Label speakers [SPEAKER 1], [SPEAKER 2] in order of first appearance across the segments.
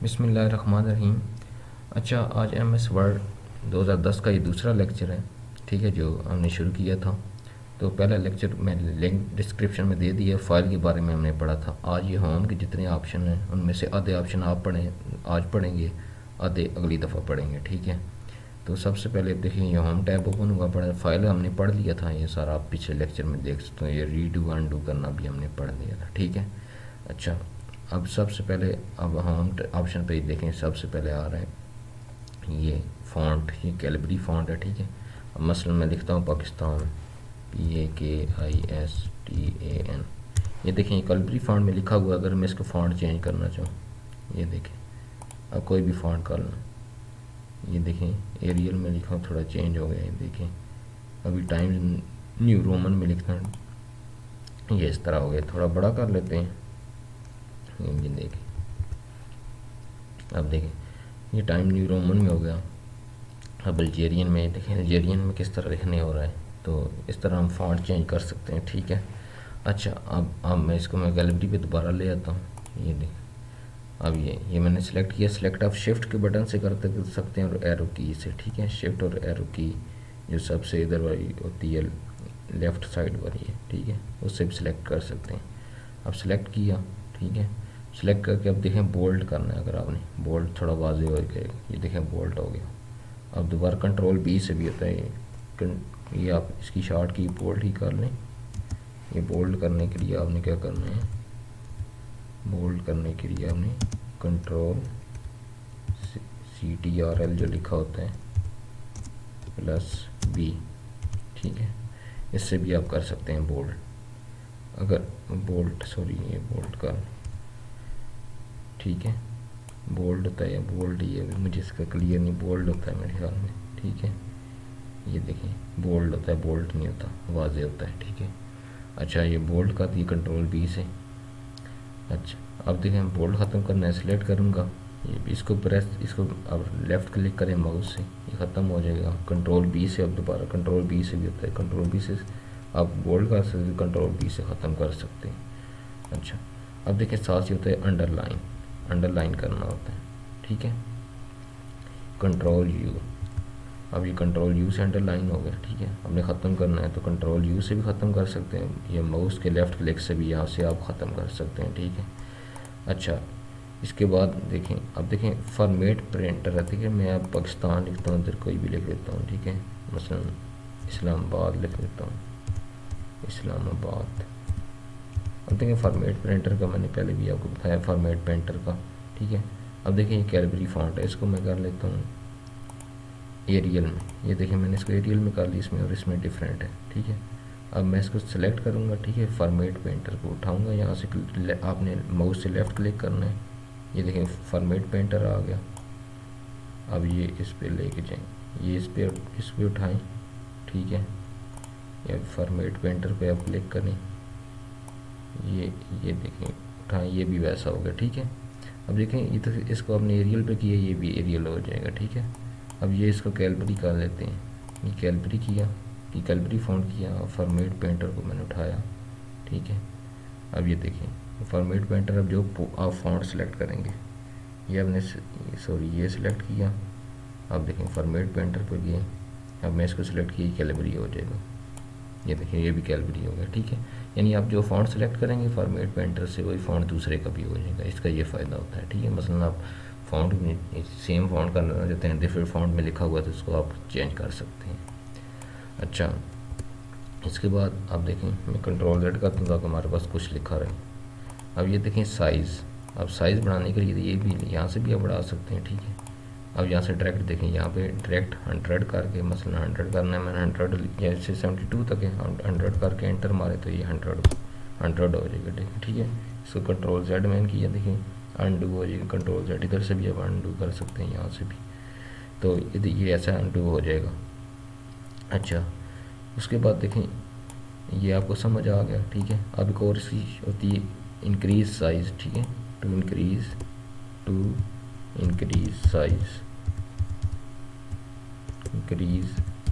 [SPEAKER 1] बिस्मिल्लाहिर्रहमानिर्रहीम। अच्छा, आज MS वर्ड 2010 का ये दूसरा लेक्चर है, ठीक है, जो हमने शुरू किया था। तो पहला लेक्चर मैं लिंक डिस्क्रिप्शन में दे दिया, फ़ाइल के बारे में हमने पढ़ा था। आज ये होम के जितने ऑप्शन हैं उनमें से आधे ऑप्शन आप आज पढ़ेंगे, आधे अगली दफ़ा पढ़ेंगे, ठीक है। तो सबसे पहले देखिए ये होम टैब ओपन हुआ पड़ा, फाइल हमने पढ़ लिया था, ये सारा आप पिछले लेक्चर में देख सकते हो। ये रीडू अनडू करना भी हमने पढ़ लिया था, ठीक है। अच्छा, अब सबसे पहले अब होम ऑप्शन पे देखें, सबसे पहले आ रहा है ये फ़ॉन्ट, ये कैलबरी फ़ॉन्ट है, ठीक है। अब मसलन मैं लिखता हूँ पाकिस्तान, PAKISTAN। ये देखें ये कैलबरी फ़ॉन्ट में लिखा हुआ। अगर मैं इसको फ़ॉन्ट चेंज करना चाहूँ, ये देखें, अब कोई भी फ़ॉन्ट कर लूँ, ये देखें एरियल में लिखा हूँ, थोड़ा चेंज हो गया। ये देखें अभी टाइम्स न्यू रोमन में लिखना है, ये इस तरह हो गया। थोड़ा बड़ा कर लेते हैं, ये देखें, अब देखें ये टाइम न्यू रोमन में हो गया। अब अल्जेरियन में देखें, अल्जेरियन में किस तरह लिखने हो रहा है, तो इस तरह हम फ़ॉन्ट चेंज कर सकते हैं, ठीक है। अच्छा, अब मैं इसको मैं गैलरी पे दोबारा ले आता हूँ। ये देखें, अब ये मैंने सेलेक्ट किया। सेलेक्ट आप शिफ्ट के बटन से कर सकते हैं और एरो की से, ठीक है। शिफ्ट और एरो की जो सबसे इधर वाली होती है, लेफ़्ट साइड वाली है, ठीक है, उससे भी सिलेक्ट कर सकते हैं। अब सेलेक्ट किया, ठीक है। सेलेक्ट करके अब देखें बोल्ड करना है। अगर आपने बोल्ड थोड़ा वाजे हो गया, ये देखें बोल्ड हो गया। अब दोबारा कंट्रोल B से भी होता है ये आप इसकी शॉर्ट की बोल्ड ही कर लें। ये बोल्ड करने के लिए आपने क्या करना है, बोल्ड करने के लिए आपने कंट्रोल CTRL जो लिखा होता है +B, ठीक है, इससे भी आप कर सकते हैं बोल्ड। अगर बोल्ड ये बोल्ड का, ठीक है, बोल्ड होता है, बोल्ड ये मुझे इसका क्लियर नहीं, बोल्ड होता है मेरे ख्याल में, ठीक है। ये देखिए बोल्ड होता है, बोल्ड नहीं होता, वाजे होता है, ठीक है। अच्छा, ये बोल्ड का थी कंट्रोल B से। अच्छा, अब देखें बोल्ड ख़त्म करना है, सिलेक्ट करूँगा, ये इसको प्रेस, इसको अब लेफ़्ट क्लिक करें माउस से, ये ख़त्म हो जाएगा। कंट्रोल B से अब दोबारा कंट्रोल B से भी होता है, कंट्रोल B से आप बोल्ड का कंट्रोल B से ख़त्म कर सकते हैं। अच्छा, अब देखें साथ ही होता है अंडरलाइन, अंडरलाइन करना होता है, ठीक है, कंट्रोल U। अब ये कंट्रोल U से अंडरलाइन हो गया, ठीक है। हमने ख़त्म करना है तो कंट्रोल U से भी ख़त्म कर सकते हैं, ये माउस के लेफ़्ट क्लिक से भी यहाँ से आप ख़त्म कर सकते हैं, ठीक है। अच्छा, इसके बाद देखें, अब देखें फॉर्मेट प्रिंटर है, ठीक है। मैं अब पाकिस्तान लिखता हूँ, इधर कोई भी लिख लेता हूँ, ठीक है, मसलन इस्लामाबाद लिख लेता हूँ, इस्लामाबाद। अब देखें फॉर्मेट प्रिंटर का मैंने पहले भी आपको बताया, फॉर्मेट प्रिंटर का, ठीक है। अब देखें ये कैलबरी फ़ॉन्ट है, इसको मैं कर लेता हूँ एरियल में। ये देखें मैंने इसको एरियल में कर ली, इसमें और इसमें डिफरेंट है, ठीक है। अब मैं इसको सेलेक्ट करूँगा, ठीक है, फॉर्मेट पेंटर को उठाऊँगा, यहाँ से आपने माउस से लेफ़्ट क्लिक करना है। ये देखें फॉर्मेट पेंटर आ गया। अब ये इस पर लेके जाएँ, ये इस पर उठाएँ, ठीक है। या फॉर्मेट पेंटर पे आप क्लिक करें, ये देखें उठाएँ, ये भी वैसा हो गया, ठीक है। अब देखें ये तो इसको आपने एरियल पे किया, ये भी एरियल हो जाएगा, ठीक है। अब ये इसको कैलबरी कर लेते हैं, ये कैलबरी किया, ये कैलबरी फ़ॉन्ट किया, और फॉर्मेट पेंटर को मैंने उठाया, ठीक है। अब ये देखें फॉर्मेट पेंटर, अब जो आप फ़ॉन्ट सेलेक्ट करेंगे, ये आपने ये सिलेक्ट किया। अब देखें फॉर्मेट पेंटर पर गए, अब मैं इसको सिलेक्ट किया, कैलबरी हो जाएगा। ये देखिए ये भी कैलबरी हो गया, ठीक है। यानी आप जो फ़ॉन्ट सेलेक्ट करेंगे फॉर्मेट पेंटर से, वही फ़ॉन्ट दूसरे का भी हो जाएगा, इसका ये फ़ायदा होता है, ठीक है। मसलन आप फ़ॉन्ट में सेम फ़ॉन्ट करना चाहते हैं, डिफरेंट फ़ॉन्ट में लिखा हुआ है, तो इसको आप चेंज कर सकते हैं। अच्छा, इसके बाद आप देखें मैं कंट्रोल Z करता हूँ ताकि हमारे पास कुछ लिखा रहे। अब ये देखें साइज़, अब साइज़ बढ़ाने के लिए ये भी यहाँ से भी आप बढ़ा सकते हैं, ठीक है। अब यहाँ से डायरेक्ट देखें, यहाँ पे डायरेक्ट 100 करके, मसलन 100 करना है, मैंने 100 जैसे 72 तक है, 100 करके एंटर मारे तो ये 100 हो जाएगा, ठीक है। इसको कंट्रोल Z मैंने किया, देखें अनडू हो जाएगा, कंट्रोल Z, इधर से भी आप अनडू कर सकते हैं, यहाँ से भी, तो ये ऐसा अनडू हो जाएगा। अच्छा, उसके बाद देखें ये आपको समझ आ गया, ठीक है। अब एक और चीज़ होती है इंक्रीज़ साइज़, ठीक है, टू इंक्रीज़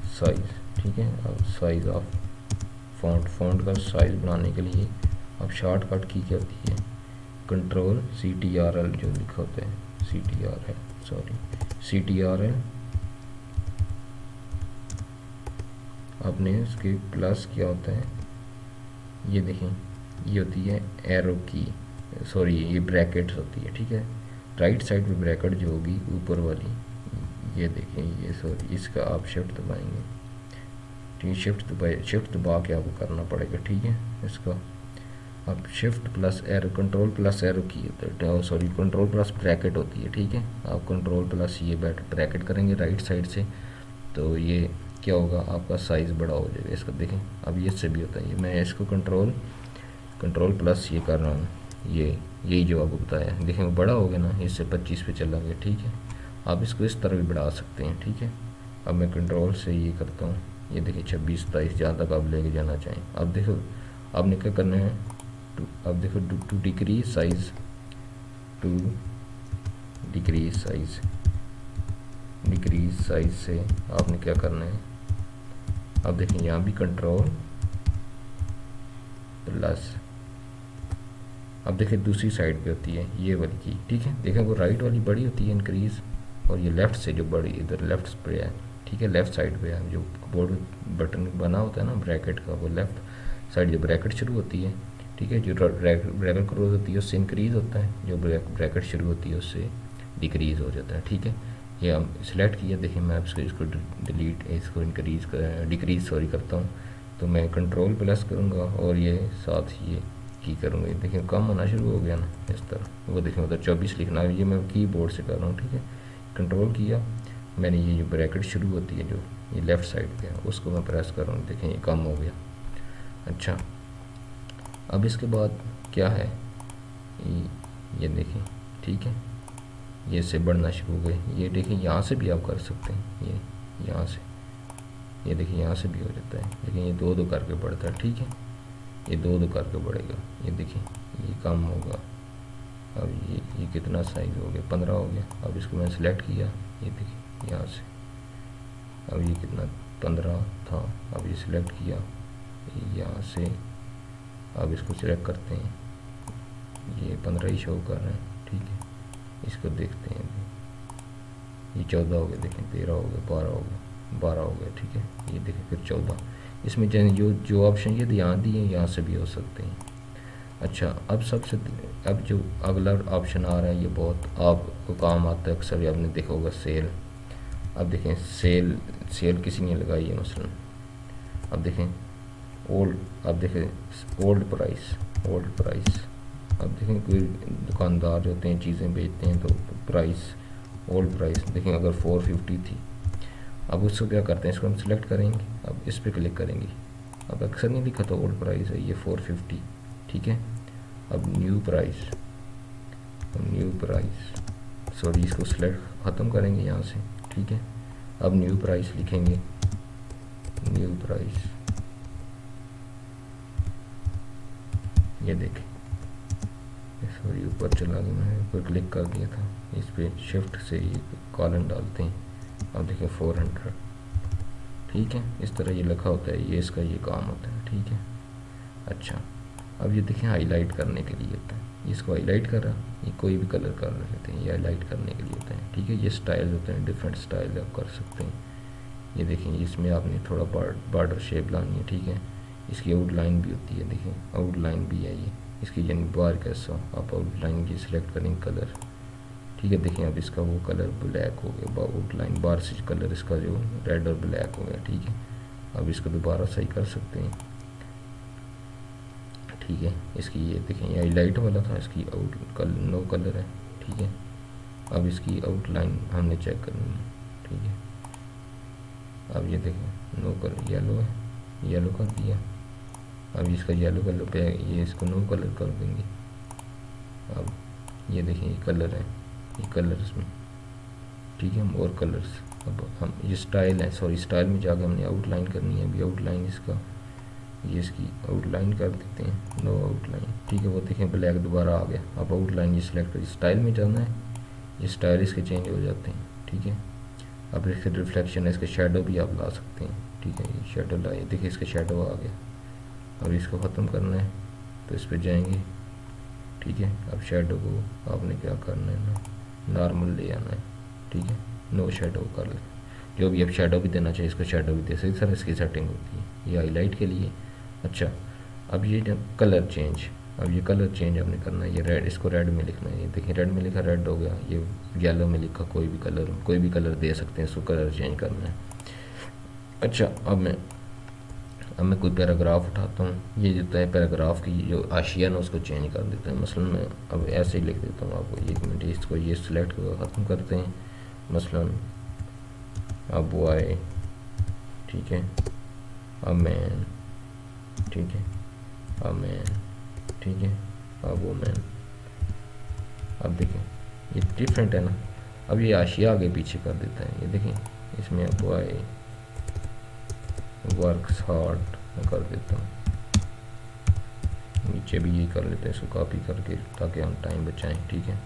[SPEAKER 1] साइज़, ठीक है। अब साइज़ ऑफ फ़ॉन्ट का साइज़ बनाने के लिए अब शॉर्टकट की क्या होती है, कंट्रोल CTRL जो लिखा होता है CTRL, सॉरी CTRL, आपने इसके प्लस क्या होता है, ये देखें, ये होती है एरो की, सॉरी ये ब्रैकेट्स होती है, ठीक है। राइट साइड पे ब्रैकेट जो होगी ऊपर वाली, ये देखें, ये सॉरी इसका आप शिफ्ट दबाएंगे, ठीक है, शिफ्ट दबा के आपको करना पड़ेगा, ठीक है। इसका आप shift plus arrow, control plus arrow की, तो सॉरी कंट्रोल प्लस ब्रैकेट होती है, ठीक है। आप कंट्रोल प्लस ये ब्रैकेट करेंगे राइट साइड से, तो ये क्या होगा, आपका साइज़ बड़ा हो जाएगा इसका। देखें अब ये इससे भी होता है, ये मैं इसको कंट्रोल प्लस ये कर रहा हूँ, ये यही जो आपको बताया, देखें वो बड़ा हो गया ना, इससे 25 पे चला गया, ठीक है। आप इसको इस तरह भी बढ़ा सकते हैं, ठीक है। अब मैं कंट्रोल से ये करता हूँ, ये देखिए 26, 27 जहाँ तक आप लेके जाना चाहें। अब देखो आपने क्या करना है, अब देखो to decrease size, to decrease size से आपने क्या करना है, अब देखें यहाँ भी कंट्रोल प्लस, अब देखें दूसरी साइड पे होती है ये वाली की, ठीक है। देखें वो राइट वाली बड़ी होती है इंक्रीज, और ये लेफ़्ट से जो बड़ी इधर लेफ़्ट पे है, ठीक है, लेफ़्ट साइड पे है, जो बोर्ड बटन बना होता है ना ब्रैकेट का, वो लेफ़्ट साइड जो ब्रैकेट शुरू होती है, ठीक है, जो ब्रैकेट क्लोज होती है उससे इंक्रीज़ होता है, जो ब्रैकेट शुरू होती है उससे डिक्रीज़ हो जाता है, ठीक है। ये हम सिलेक्ट किया, देखिए मैं इसको डिलीट, इसको डिक्रीज़ सॉरी करता हूँ, तो मैं कंट्रोल प्लस करूँगा और ये साथ ये की करूँगा, देखिए कम होना शुरू हो गया ना इस तरह, वो देखें उधर 24 लिखना है, ये मैं कीबोर्ड से कर रहा हूँ, ठीक है। कंट्रोल किया मैंने, ये जो ब्रैकेट शुरू होती है जो ये लेफ़्ट साइड पे है उसको मैं प्रेस कर रहा हूँ, देखें ये कम हो गया। अच्छा अब इसके बाद क्या है, ये देखें, ठीक है, ये से बढ़ना शुरू हो गए, ये देखिए यहाँ से भी आप कर सकते हैं, ये यहाँ से, ये देखिए यहाँ से भी हो जाता है, लेकिन ये दो दो करके बढ़ता है, ठीक है, ये दो दो करके बढ़ेगा, ये देखिए ये कम होगा। अब ये कितना साइज़ हो गया, 15 हो गया। अब इसको मैंने सेलेक्ट किया, ये देखिए यहाँ से, अब ये कितना 15 था, अब ये सिलेक्ट किया यहाँ से, अब इसको सिलेक्ट करते हैं, ये 15 ही शो कर रहे हैं, ठीक है। इसको देखते हैं, ये 14 हो गया, देखें 13 हो गया, 12 हो गया, ठीक है। ये देखें फिर 14, इसमें जो ऑप्शन ये ध्यान दिए यहाँ से भी हो सकते हैं। अच्छा अब जो अगला ऑप्शन आ रहा है, ये बहुत आपको काम आता है, अक्सर आपने देखा होगा, सेल। अब देखें सेल किसी ने लगाई है मसलन, अब देखें अब देखें ओल्ड प्राइस, अब देखें कोई दुकानदार जो होते हैं चीज़ें बेचते हैं, तो ओल्ड प्राइस देखें अगर 450 थी, अब उसको क्या करते हैं, इसको हम सिलेक्ट करेंगे, अब इस पर क्लिक करेंगे, अब अक्सर नहीं लिखा था ओल्ड प्राइस है, ये 450, ठीक है। अब न्यू प्राइस सॉरी इसको सिलेक्ट ख़त्म करेंगे यहाँ से, ठीक है। अब न्यू प्राइस लिखेंगे, न्यू प्राइस, ये देखें, सॉरी ऊपर चला गया, मैंने ऊपर क्लिक कर दिया था, इस पर शिफ्ट से ये कॉलन डालते हैं, अब देखें 400, ठीक है। इस तरह ये लिखा होता है, ये इसका ये काम होता है, ठीक है। अच्छा अब ये देखें हाईलाइट करने के लिए होता है, इसको हाईलाइट कर रहा, ये कोई भी कलर कर लेते हैं, ये हाईलाइट करने के लिए होता है, ठीक है। ये स्टाइल होते हैं, डिफरेंट स्टाइल आप कर सकते हैं। ये देखें इसमें आपने थोड़ा बॉर्डर शेप लानी है, ठीक है। इसकी आउटलाइन भी होती है, देखें आउटलाइन भी है ये इसकी, यानी बार कैसा आप आउटलाइन की सिलेक्ट करेंगे कलर, ठीक है। देखें अब इसका वो कलर ब्लैक हो गया, आउटलाइन बार से कलर इसका जो रेड और ब्लैक हो गया, ठीक है। अब इसको दोबारा सही कर सकते हैं, ठीक है। इसकी ये देखें ये हाईलाइट वाला था, इसकी नो कलर है, ठीक है। अब इसकी आउटलाइन हमने चेक करनी है, ठीक है। अब ये देखें नो कलर, येलो है, येलो कर दिया, अब इसका येलो कलर पे ये इसको नो कलर कर देंगे। अब ये देखें ये कलर है, ये कलर इसमें, ठीक है। और कलर्स, अब हम ये स्टाइल है, सॉरी स्टाइल में जाकर हमने आउटलाइन करनी है, अभी आउटलाइन इसका ये इसकी आउटलाइन कर देते हैं, नो आउटलाइन, ठीक है। वो देखें ब्लैक दोबारा आ गया, अब आउटलाइन ये सिलेक्ट कर, स्टाइल में जाना है, ये स्टाइल इसके चेंज हो जाते हैं, ठीक है। अब इसके रिफ्लेक्शन है, इसके शेडो भी आप ला सकते हैं, ठीक है। ये शेडो लाए, देखिए इसके शेडो आ गया। अब इसको ख़त्म करना है तो इस पर जाएंगे, ठीक है। अब शेडो को आपने क्या करना है ना, नॉर्मल ले आना है, ठीक है, नो शेडो कर ले, जो भी अब शेडो भी देना चाहिए इसको शेडो भी दे सकते, सर इसकी सेटिंग होती है ये हाईलाइट के लिए। अच्छा, अब ये जब कलर चेंज, अब ये कलर चेंज आपने करना है, ये रेड, इसको रेड में लिखना है, ये देखिए रेड में लिखा रेड हो गया, ये येलो में लिखा कोई भी कलर दे सकते हैं, इसको कलर चेंज करना है। अच्छा, अब मैं कोई पैराग्राफ उठाता हूँ, ये जो है पैराग्राफ की जो आशिया ना उसको चेंज कर देते हैं, मसलन मैं अब ऐसे ही लिख देता हूँ आपको, 1 मिनट, इसको ये सिलेक्ट ख़त्म करते हैं, मसलन अब वो आए, ठीक है, अब मैन, ठीक है, अब मैन, ठीक है, अब वो मैन, अब देखें ये डिफरेंट है ना, अब ये आशिया आगे पीछे कर देता है, ये देखें इसमें अब वो आए वर्क्स हार्ड मैं कर देता हूँ, नीचे भी ये कर लेते हैं, इसको कॉपी करके ताकि हम टाइम बचाएं, ठीक है,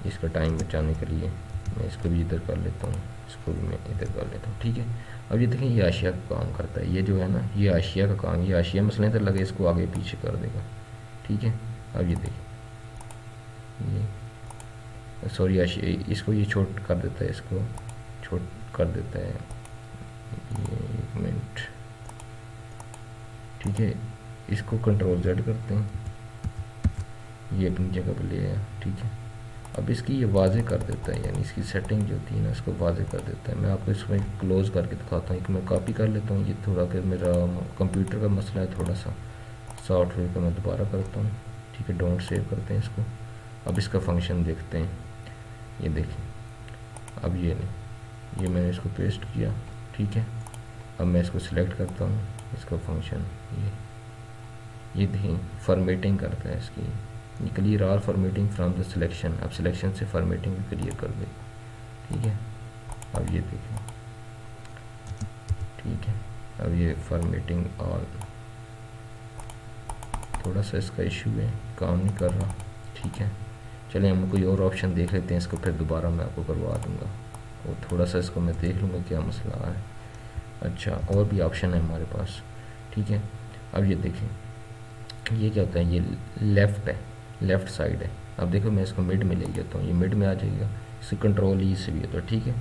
[SPEAKER 1] इसका टाइम बचाने के लिए मैं इसको भी इधर कर लेता हूँ, इसको भी मैं इधर कर लेता हूँ, ठीक है। अब ये देखें ये आशिया का काम करता है, ये जो है ना ये आशिया का काम, ये आशिया मसले इधर लगे इसको आगे पीछे कर देगा, ठीक है। अब ये देखिए ये सॉरी आशिया इसको ये छोट कर देता है, इसको छोट कर देता है, ये 1 मिनट, ठीक है, इसको कंट्रोल Z करते हैं, ये अपनी जगह पर ले आया, ठीक है। अब इसकी ये वाजे कर देता है, यानी इसकी सेटिंग जो थी ना इसको वाजे कर देता है। मैं आपको इसमें क्लोज करके दिखाता हूँ, एक मैं कॉपी कर लेता हूँ, ये थोड़ा कि मेरा कंप्यूटर का मसला है थोड़ा सा, सॉफ्टवेयर का मैं दोबारा करता हूँ, ठीक है, डोंट सेव करते हैं इसको। अब इसका फंक्शन देखते हैं, ये देखिए, अब ये नहीं, ये मैंने इसको पेस्ट किया, ठीक है। अब मैं इसको सिलेक्ट करता हूँ, इसका फंक्शन ये देखें फॉर्मेटिंग करता है इसकी, clear or formatting from the selection, अब सिलेक्शन से फॉर्मेटिंग भी क्लियर कर दे, ठीक है। अब ये देखें, ठीक है, अब ये फॉर्मेटिंग ऑल, थोड़ा सा इसका इशू है, काम नहीं कर रहा, ठीक है। चलिए हम कोई और ऑप्शन देख लेते हैं, इसको फिर दोबारा मैं आपको करवा दूँगा, और थोड़ा सा इसको मैं देख लूँगा क्या मसला है। अच्छा, और भी ऑप्शन है हमारे पास, ठीक है। अब ये देखें ये क्या होता है, ये लेफ़्ट है, लेफ़्ट साइड है। अब देखो मैं इसको मिड में ले जाता हूँ, ये मिड में आ जाएगा, इसे कंट्रोल ई से भी होता है, ठीक है,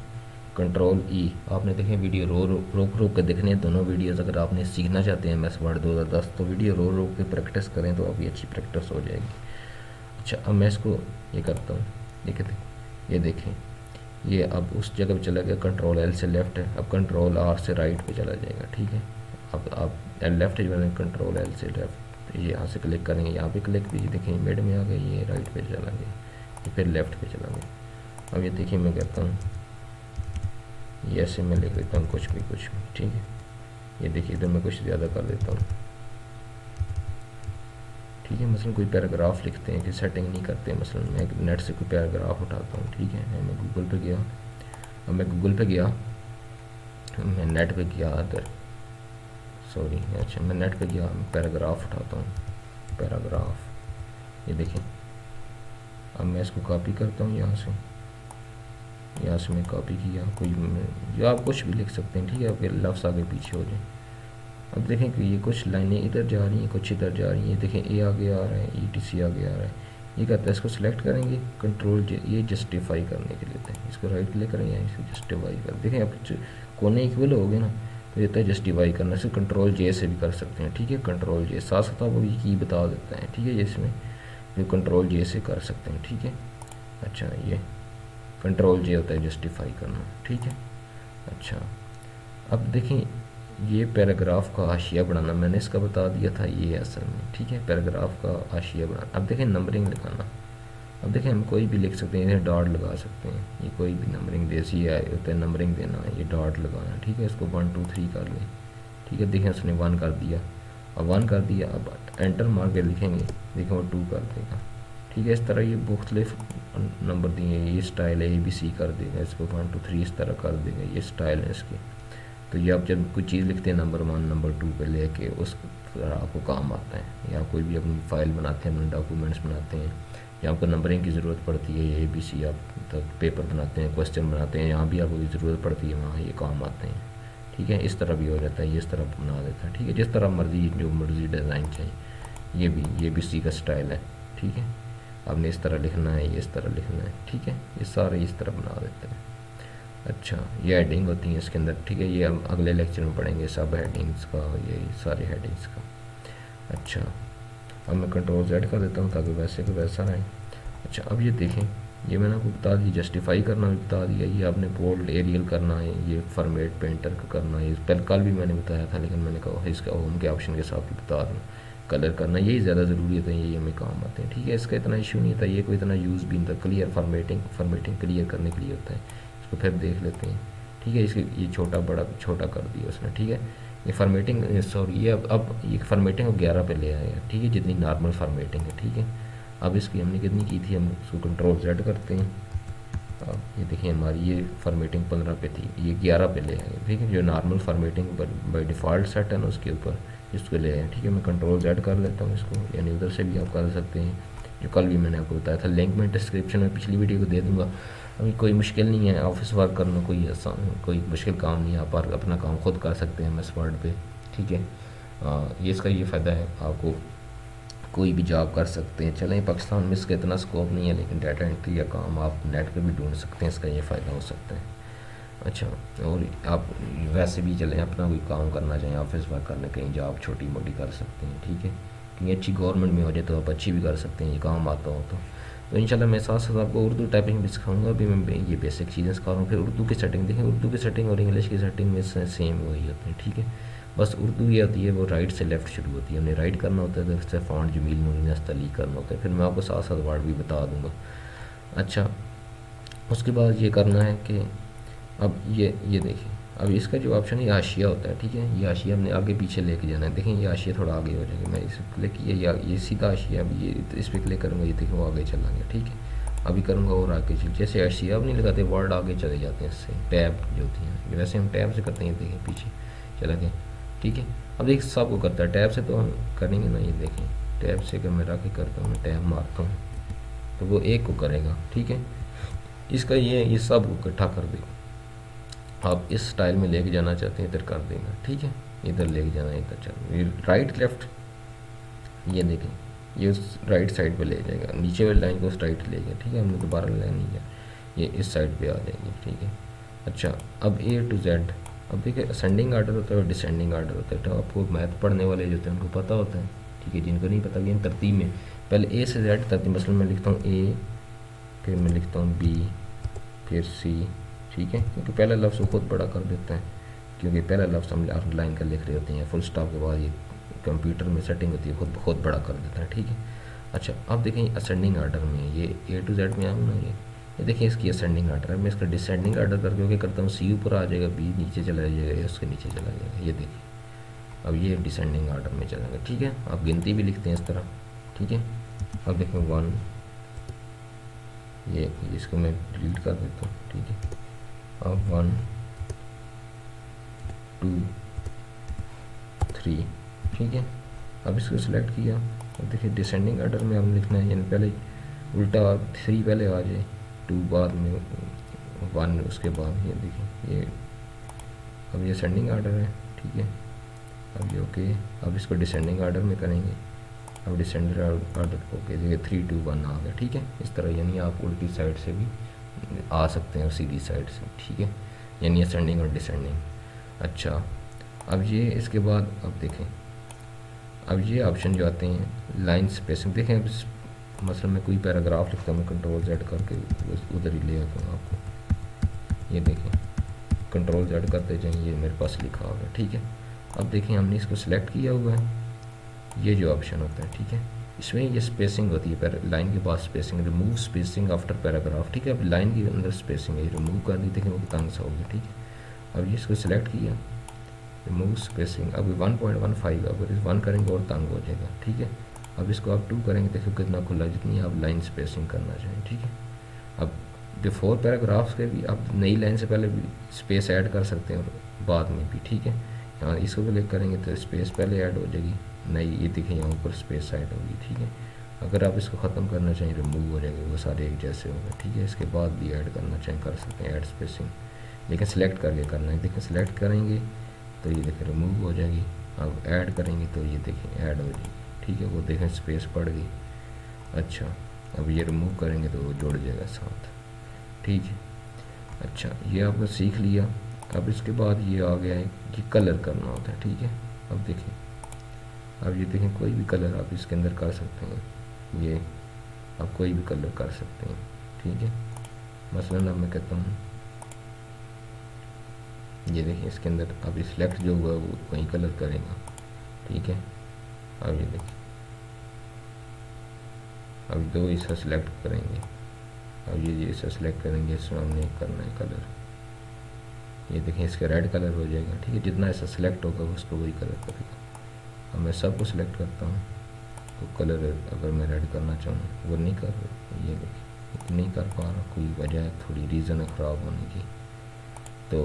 [SPEAKER 1] कंट्रोल ई। आपने देखें वीडियो रोक के देखने हैं दोनों वीडियोस, अगर आपने सीखना चाहते हैं MS वर्ड 2010 तो वीडियो रोक के प्रैक्टिस करें तो अभी अच्छी प्रैक्टिस हो जाएगी। अच्छा, अब मैं इसको ये करता हूँ, ये देखें ये अब उस जगह पे चला गया, कंट्रोल L से लेफ़्ट है, अब कंट्रोल R से राइट पे चला जाएगा, ठीक है। अब आप लेफ़्ट जो है कंट्रोल L से लेफ़्ट, ये यहाँ से क्लिक करेंगे, यहाँ पे क्लिक भी देखें मिड में आ गया, ये राइट पे चला गया, ये फिर लेफ़्ट पे चला गया। अब ये देखिए मैं कहता हूँ ये ऐसे मैं लिख देता हूँ कुछ भी, ठीक है। ये देखिए इधर मैं कुछ ज़्यादा कर देता हूँ, ठीक है। मसलन कोई पैराग्राफ लिखते हैं कि सेटिंग नहीं करते, मसलन मैं नेट से कोई पैराग्राफ उठाता हूँ, ठीक है, मैं गूगल पे गया, अब मैं गूगल पे गया, मैं नेट पे गया इधर, सॉरी, अच्छा मैं नेट पे गया, मैं पैराग्राफ उठाता हूँ, पैराग्राफ, ये देखें। अब मैं इसको कॉपी करता हूँ, यहाँ से मैं कॉपी किया, या आप कुछ भी लिख सकते हैं, ठीक है, आपके लफ्ज़ आगे पीछे हो जाए। अब देखें कि ये कुछ लाइनें इधर जा रही हैं, कुछ इधर जा रही हैं, देखें ए आगे आ रहा है, ETC आगे आ रहा है, ये कहता है इसको सिलेक्ट करेंगे, कंट्रोल ये जस्टिफाई करने के लिए होता है, इसको राइट क्लिक करेंगे, इसको जस्टिफाई कर, देखें अब कोने इक्वल हो गए ना, तो ये होता है जस्टिफाई करना, इसको कंट्रोल J से भी कर सकते हैं, ठीक है, कंट्रोल J साथ साथ आपको ये की बता देता है, ठीक है, इसमें जो कंट्रोल J से कर सकते हैं, ठीक है। अच्छा, ये कंट्रोल J होता है जस्टिफाई करना, ठीक है। अच्छा, अब देखें ये पैराग्राफ का हाशिया बढ़ाना मैंने इसका बता दिया था, ये असल में, ठीक है, पैराग्राफ का हाशिया बढ़ाना। अब देखें नंबरिंग लगाना, अब देखें हम कोई भी लिख सकते हैं, इन्हें डॉट लगा सकते हैं, ये कोई भी नंबरिंग देसी है होता है नंबरिंग देना, ये डॉट लगाना, ठीक है। इसको 1 2 3 कर लें, ठीक है, देखें उसने 1 कर दिया, अब 1 कर दिया, अब एंटर मार के लिखेंगे, देखें वो 2 कर देगा, ठीक है। इस तरह ये मुख्तलिफ नंबर दिए, ये स्टाइल है ABC कर देगा, इसको 1 2 3 इस तरह कर देगा, ये स्टाइल है इसके। तो ये आप जब कोई चीज़ लिखते हैं नंबर 1 नंबर 2 पे लेके उस तरह आपको काम आता है, या कोई भी अपनी फ़ाइल बनाते हैं, अपने डॉक्यूमेंट्स बनाते हैं, या आपको नंबरिंग की ज़रूरत पड़ती है, ये ABC आप तक पेपर बनाते हैं, क्वेश्चन बनाते हैं, यहाँ भी आपको ज़रूरत पड़ती है, वहाँ ये काम आते हैं, ठीक है। इस तरह भी हो जाता है, ये इस तरह बना देता है, ठीक है, जिस तरह मर्जी जो मर्जी डिज़ाइन चाहिए, ये भी ABC का स्टाइल है, ठीक है। आपने इस तरह लिखना है, ये इस तरह लिखना है, ठीक है। ये सारे इस तरह बना देते हैं। अच्छा, ये हेडिंग होती है इसके अंदर, ठीक है। ये हम अगले लेक्चर में पढ़ेंगे, सब हेडिंग्स का, ये सारे हेडिंग्स का। अच्छा, अब मैं कंट्रोल Z कर देता हूँ ताकि वैसे को वैसा रहे। अच्छा, अब ये देखें, ये मैंने आपको बता दिया, जस्टिफाई करना भी बता दिया, ये आपने बोल्ड एरियल करना है, ये फॉर्मेट पेंटर का करना है, पहले कल भी मैंने बताया था, लेकिन मैंने कहा इसका होम के ऑप्शन के साथ भी बता दूँ। कलर करना यही ज़्यादा ज़रूरी होता है, यही हमें काम आते हैं, ठीक है। इसका इतना इशू नहीं था, ये कोई इतना यूज़ भी नहीं था। क्लियर फॉर्मेटिंग क्लियर करने के लिए होता है। इसको फिर देख लेते हैं, ठीक है। इसके ये छोटा बड़ा छोटा कर दिया उसने, ठीक है। ये फॉर्मेटिंग, सॉरी, ये अब ये फॉर्मेटिंग को 11 पे ले आया, ठीक है, जितनी नॉर्मल फॉर्मेटिंग है, ठीक है। अब इसकी हमने कितनी की थी, हम इसको कंट्रोल Z करते हैं। अब ये देखिए हमारी ये फॉर्मेटिंग 15 पे थी, ये 11 पे ले आए, ठीक है। जो normal formatting by default set है ना, उसके ऊपर इसको ले आए, ठीक है। मैं कंट्रोल Z कर लेता हूँ इसको, यानी उधर से भी आप कर सकते हैं, जो कल भी मैंने आपको बताया था। लिंक मैं डिस्क्रिप्शन में पिछली वीडियो को दे दूँगा। अभी कोई मुश्किल नहीं है, ऑफिस वर्क करना कोई आसान, कोई मुश्किल काम नहीं है, आप अपना काम खुद कर सकते हैं MS वर्ड पे, ठीक है। ये इसका ये फ़ायदा है, आपको कोई भी जॉब कर सकते हैं। चलें, पाकिस्तान में इसका इतना स्कोप नहीं है, लेकिन डाटा एंट्री का काम आप नेट पे भी ढूंढ सकते हैं, इसका ये फ़ायदा हो सकता है। अच्छा, और आप वैसे भी चलें, अपना कोई काम करना चाहें, ऑफिस वर्क करने, कहीं जॉब छोटी मोटी कर सकते हैं, ठीक है। कहीं अच्छी गवर्नमेंट में हो जाए तो आप अच्छी भी कर सकते हैं, ये काम आता हो तो इंशाल्लाह मैं साथ साथ आपको उर्दू टाइपिंग भी सिखाऊंगा। अभी मैं ये बेसिक चीज़ें सिखा रहा हूँ। फिर उर्दू की सेटिंग देखें, उर्दू की सेटिंग और इंग्लिश की सेटिंग में सेम वही होती है, ठीक है। बस उर्दू ये होती है, वो राइट से लेफ़्ट शुरू होती है, हमने राइट करना होता है, तो इससे फ़ॉन्ट जमील नूनी नस्तली करना होता है। फिर मैं आपको साथ साथ वर्ड भी बता दूँगा। अच्छा, उसके बाद ये करना है कि अब ये देखिए, अब इसका जो ऑप्शन है, ये हाशिया होता है, ठीक है। ये हाशिया हमने आगे पीछे लेके जाना है। देखें, ये हाशिया थोड़ा आगे हो जाएगा, मैं इस पर क्लिक किया, या ये सीधा हाशिया, अब ये इस पर क्लिक करूँगा, ये देखें वो आगे चला गया, ठीक है। अभी करूँगा और आगे चल, जैसे हाशिया अब नहीं लगाते, वर्ड आगे चले जाते हैं इससे, टैब जो होती हैं, वैसे हम टैब से करते हैं, देखें पीछे चला गया, ठीक है। अब देखिए सबको करता है, टैब से तो हम करेंगे ना, ये देखें टैब से अगर मैं रख के करता हूँ, मैं टैब मारता हूँ तो वो एक को करेगा, ठीक है। इसका ये सब को इकट्ठा कर देगा। आप इस स्टाइल में लेके जाना चाहते हैं, इधर कर देगा, ठीक है। इधर लेके जाना है, इधर चल, ये राइट लेफ्ट, ये देखें ये उस राइट साइड पे ले जाएगा, नीचे वाली लाइन को उस राइट ले जाएगा, ठीक है। हमने दोबारा लाइन नहीं किया, ये इस साइड पे आ जाएगी, ठीक है। अच्छा, अब A to Z, अब देखिए असेंडिंग आर्डर होता है और डिसेंडिंग आर्डर होता है, तो आपको मैथ पढ़ने वाले जो होते हैं उनको पता होता है, ठीक है। जिनको नहीं पता, ये तरतीब में पहले A से Z तरतीब, मसलन मैं लिखता हूँ A, फिर मैं लिखता हूँ B, फिर C, ठीक है। क्योंकि पहला लफ्ज़ वो खुद बड़ा कर देता है, क्योंकि पहला लफ्ज़ हम लाइन का लिख रहे होते हैं, फुल स्टॉप के बाद ये कंप्यूटर में सेटिंग होती है, खुद बड़ा कर देता है, ठीक है। अच्छा, अब देखें असेंडिंग आर्डर में, ये A to Z में आऊँ ना, ये देखिए इसकी असेंडिंग आर्डर है। मैं इसका डिसेंडिंग आर्डर करके क्या करता हूँ, C ऊपर आ जाएगा, B नीचे चला जाएगा, या उसके नीचे चला जाएगा, ये देखिए अब ये डिसेंडिंग आर्डर में चलेगा, ठीक है। आप गिनती भी लिखते हैं इस तरह, ठीक है। अब देखें 1, ये इसको मैं डिलीट कर देता हूँ, ठीक है। अब 1 2 3, ठीक है। अब इसको सिलेक्ट किया, अब देखिए डिसेंडिंग आर्डर में हमने लिखना है, यानी पहले उल्टा 3 पहले आ जाए, 2 बाद में, 1 उसके बाद, ये देखिए ये अब ये असेंडिंग आर्डर है, ठीक है। अब ये ओके, अब इसको डिसेंडिंग आर्डर में करेंगे। अब डिसेंडिंग आर्डर ओके, देखिए 3 2 1 आ गया, ठीक है। इस तरह यानी आप उल्टी साइड से भी आ सकते हैं और सीधी साइड से, ठीक है, यानी असेंडिंग और डिसेंडिंग। अच्छा, अब ये इसके बाद अब देखें, अब ये ऑप्शन जो आते हैं लाइन स्पेसिंग, देखें अब मसलन मैं कोई पैराग्राफ लिखता हूँ, मैं कंट्रोल Z करके उधर ही ले आता हूँ आपको, ये देखें कंट्रोल Z करते जाएँ, ये मेरे पास लिखा होगा, ठीक है। अब देखें हमने इसको सिलेक्ट किया हुआ है, ये जो ऑप्शन होता है, ठीक है, इसमें ये स्पेसिंग होती है, लाइन के बाद spacing, remove spacing after paragraph, ठीक है। अब लाइन के अंदर स्पेसिंग है, रिमूव कर दी, देखें वो तंग सा हो गया, ठीक है। अब ये इसको सिलेक्ट किया, रिमूव स्पेसिंग, अब 1.15, अगर इस 1 करेंगे और तंग हो जाएगा, ठीक है। अब इसको आप 2 करेंगे, देखो कितना खुला, जितनी आप लाइन स्पेसिंग करना चाहें, ठीक है। अब बिफोर पैराग्राफ्स के भी आप नई लाइन से पहले भी स्पेस ऐड कर सकते हैं और बाद में भी, ठीक है। यहाँ इसको क्लिक करेंगे तो स्पेस पहले ऐड हो जाएगी, नई ये देखिए यहाँ ऊपर स्पेस ऐड होगी, ठीक है। अगर आप इसको ख़त्म करना चाहें, रिमूव हो जाएंगे, वो सारे एक जैसे होंगे, ठीक है। इसके बाद भी ऐड करना चाहें कर सकते हैं ऐड स्पेसिंग, लेकिन सिलेक्ट करके करना है, देखिए सिलेक्ट करेंगे तो ये देखिए रिमूव हो जाएगी, अब ऐड करेंगे तो ये देखें ऐड हो जाएगी, ठीक है। वो देखें स्पेस पड़ गई। अच्छा, अब ये रिमूव करेंगे तो वो जुड़ जाएगा साथ, ठीक है। अच्छा, ये आपने सीख लिया। अब इसके बाद ये आ गया है कि कलर करना होता है, ठीक है। अब देखें, अब ये देखें कोई भी कलर आप इसके अंदर कर सकते हैं, ये आप कोई भी कलर कर सकते हैं, ठीक है। मसलन अब मैं कहता हूँ, ये देखें इसके अंदर अब सिलेक्ट जो हुआ वो वही कलर करेगा, ठीक है। अब ये देखें, अब दो इसका सिलेक्ट करेंगे, अब ये इसे सिलेक्ट करेंगे, इसमें हमने करना है कलर, ये देखें इसका रेड कलर हो जाएगा, ठीक है। जितना ऐसा सिलेक्ट होगा उसको वही कलर करेगा। अब मैं सबको सिलेक्ट करता हूँ तो कलर अगर मैं रेड करना चाहूँ वो नहीं कर रहा, ये देखिए नहीं कर पा रहा, कोई वजह है, थोड़ी रीज़न है ख़राब होने की। तो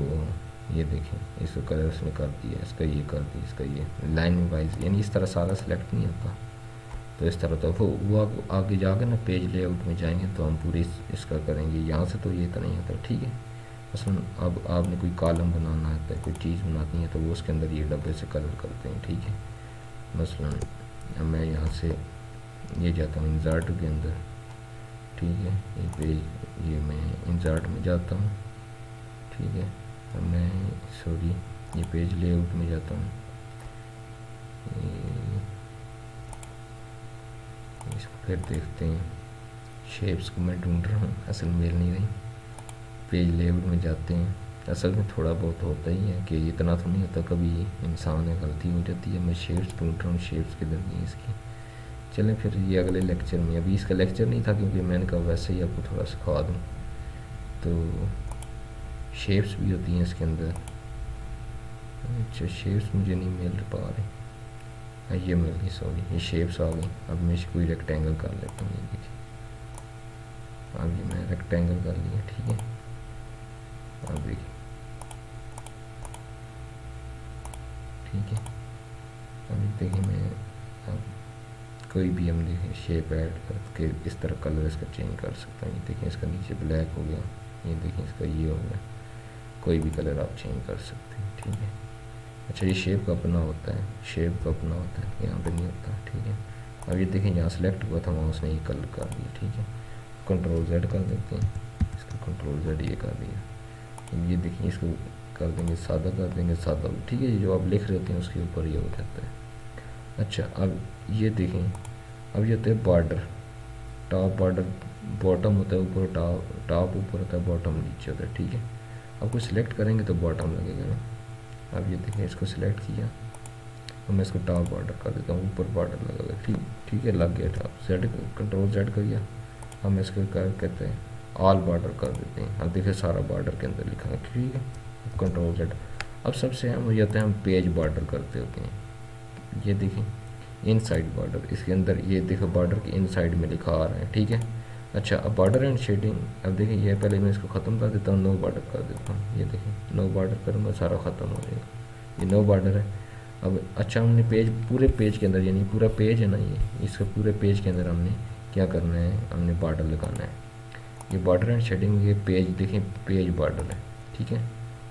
[SPEAKER 1] ये देखें इसको कलर उसने कर दिया, इसका ये कर दिया, इसका ये लाइन वाइज, यानी इस तरह सारा सिलेक्ट नहीं होता। तो इस तरह तो वो आगे जाकर ना पेज लेआउट में जाएंगे तो हम पूरी इसका करेंगे, यहाँ से तो ये तो नहीं होता, ठीक है। मसलन अब आपने कोई कॉलम बनाना है, कोई चीज़ बनानी है तो वो उसके अंदर ये डब्बे से कलर करते हैं, ठीक है। मसलन अब मैं यहाँ से ये जाता हूँ इंसर्ट के अंदर, ठीक है। ये पेज, ये मैं इंसर्ट में जाता हूँ, ठीक है। अब मैं सॉरी ये पेज लेआउट में जाता हूँ, इसको फिर देखते हैं। शेप्स को मैं ढूंढ रहा हूँ, असल में मिल नहीं रही। पेज लेआउट में जाते हैं। असल में थोड़ा बहुत होता ही है कि इतना तो नहीं होता, कभी इंसान है गलती हो जाती है। मैं शेप्स ढूंढ रहा हूँ, शेप्स किधर गई इसकी। चलें फिर ये अगले लेक्चर में, अभी इसका लेक्चर नहीं था क्योंकि मैंने कहा वैसे ही आपको थोड़ा सिखा दूँ। तो शेप्स भी होती हैं इसके अंदर। अच्छा, शेप्स मुझे नहीं मिल पा रही, ये मिल गई, सॉरी ये शेप्स आ गई। अब मैं इसको रेक्टेंगल कर लेता हूँ, ये देखिए अब ये मैं रेक्टेंगल कर लिया, ठीक है। अब देखिए, ठीक है। अब देखिए मैं अब कोई भी हम देखें शेप ऐड करके इस तरह कलर इसका चेंज कर सकते हैं। ये देखें इसका नीचे ब्लैक हो गया, ये देखें इसका ये हो गया, कोई भी कलर आप चेंज कर सकते हैं, ठीक है। अच्छा, ये शेप का अपना होता है, शेप का अपना होता है, यहाँ पे नहीं होता, ठीक है। अब ये देखें यहाँ सेलेक्ट हुआ था, वहाँ उसने ये कलर कर दिया, ठीक है। कंट्रोल Z कर देते हैं, इसका कंट्रोल Z ये कर दिया। ये देखिए इसको कर देंगे सादा, कर देंगे सादा, ठीक है। ये जो आप लिख रहे होते हैं उसके ऊपर ये हो जाता है। अच्छा, अब ये देखें, अब ये होता है बॉर्डर, टॉप बॉर्डर, बॉटम होता है ऊपर, टॉप ऊपर होता है, बॉटम नीचे होता है, ठीक है। अब को सिलेक्ट करेंगे तो बॉटम लगेगा ना। अब ये देखें इसको सिलेक्ट किया और मैं इसको टॉप बॉर्डर कर देता हूँ, ऊपर बॉर्डर लगेगा, ठीक है, लग गया टॉप। Z कंट्रोल Z कर दिया। हम इसको कहते हैं ऑल बॉर्डर कर देते हैं। अब देखिए सारा बॉर्डर के अंदर लिखा है, ठीक है। Control Z। अब सबसे अहम हो जाता है हम पेज बॉर्डर करते होते हैं। ये देखें इनसाइड बॉर्डर, इसके अंदर ये देखो बॉर्डर के इनसाइड में लिखा आ रहा है, ठीक है। अच्छा, अब बॉर्डर एंड शेडिंग, अब देखिए ये पहले मैं इसको ख़त्म कर देता हूँ, नो बॉर्डर कर देता हूँ। ये देखें नो बॉर्डर करूँगा सारा ख़त्म हो जाएगा, ये नो बॉर्डर है। अब अच्छा, हमने पेज, पूरे पेज के अंदर, यानी पूरा पेज है ना ये, इसके पूरे पेज के अंदर हमने क्या करना है, हमने बॉर्डर लगाना है। ये बॉर्डर एंड शेडिंग, ये पेज देखें पेज बॉर्डर है, ठीक है।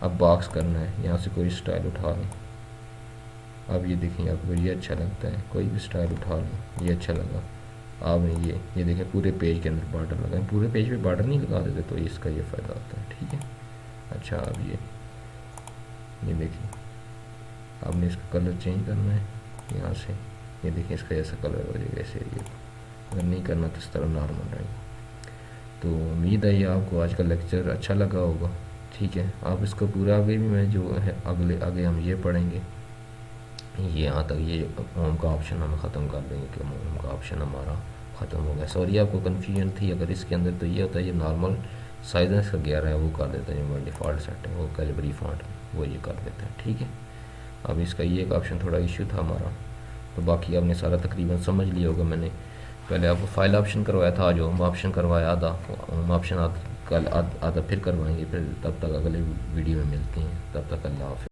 [SPEAKER 1] अब बॉक्स करना है, यहाँ से कोई स्टाइल उठा लें। अब ये देखें आपको ये अच्छा लगता है, कोई भी स्टाइल उठा लें, ये अच्छा लगा। आपने ये देखें पूरे पेज के अंदर बॉर्डर लगाएं, पूरे पेज पे बॉर्डर नहीं लगा देते तो इसका ये फ़ायदा होता है, ठीक है। अच्छा, अब ये देखिए आपने इसका कलर चेंज करना है यहाँ से, ये देखिए इसका ऐसा कलर हो जाएगा, ऐसे ये अगर नहीं करना तो इस तरह नॉर्मल रहेगा। तो उम्मीद है ये आपको आज का लेक्चर अच्छा लगा होगा, ठीक है। आप इसको पूरा आगे भी मैं जो है आगे हम ये पढ़ेंगे, ये यहाँ तक ये होम का ऑप्शन हम ख़त्म कर देंगे कि होम का ऑप्शन हमारा ख़त्म हो गया। सॉरी आपको कन्फ्यूजन थी अगर इसके अंदर, तो ये होता है ये नॉर्मल साइज इसका 11 है वो कर देता है, जो डिफ़ॉल्ट सेट है वो कैलिबरी फॉन्ट वो ये कर देता है, ठीक है। अब इसका ये एक ऑप्शन थोड़ा इशू था हमारा, तो बाकी आपने सारा तकरीबन समझ लिया होगा। मैंने पहले आपको फाइल ऑप्शन करवाया था, आज होम ऑप्शन करवाया, आधा होम ऑप्शन कल आधा फिर करवाएंगे। फिर तब तक अगले वीडियो में मिलते हैं, तब तक अल्लाह हाफ़िज़।